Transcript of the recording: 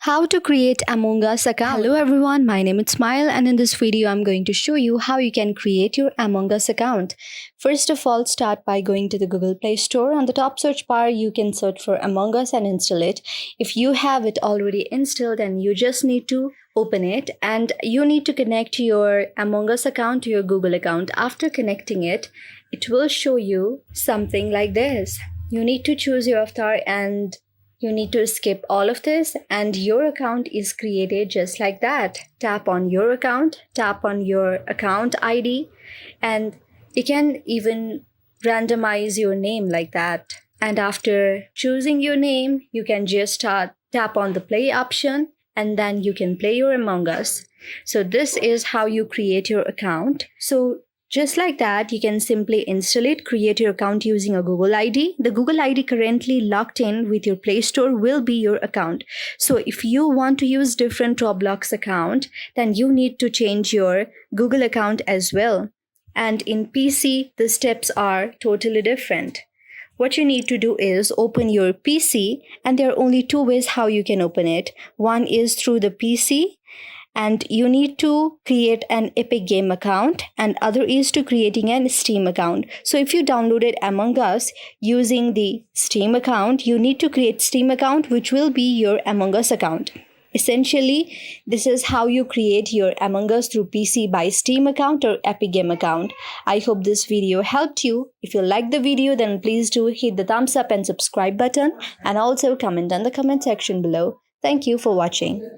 How to create Among Us account. Hello everyone, my name is Smile and in this video I'm going to show you how you can create your Among Us account. First of all, start by going to the Google Play Store. On the top search bar, you can search for Among Us and install it. If you have it already installed, then you just need to open it and you need to connect your Among Us account to your Google account. After connecting it, it will show you something like this. You need to choose your avatar and you need to skip all of this and your account is created just like that. Tap on your account, tap on your account ID, and you can even randomize your name like that. And after choosing your name, you can just tap on the play option and then you can play your Among Us. So this is how you create your account. So just like that, you can simply install it, create your account using a Google ID. The Google ID currently logged in with your Play Store will be your account. So if you want to use different Roblox account, then you need to change your Google account as well. And in PC, the steps are totally different. What you need to do is open your PC, and there are only two ways how you can open it. One is through the PC, and you need to create an Epic Game account, and other is to creating an Steam account. So if you downloaded Among Us using the Steam account, you need to create Steam account which will be your Among Us account. Essentially, this is how you create your Among Us through PC by Steam account or Epic Game account. I hope this video helped you. If you liked the video, then please do hit the thumbs up and subscribe button and also comment on the comment section below. Thank you for watching.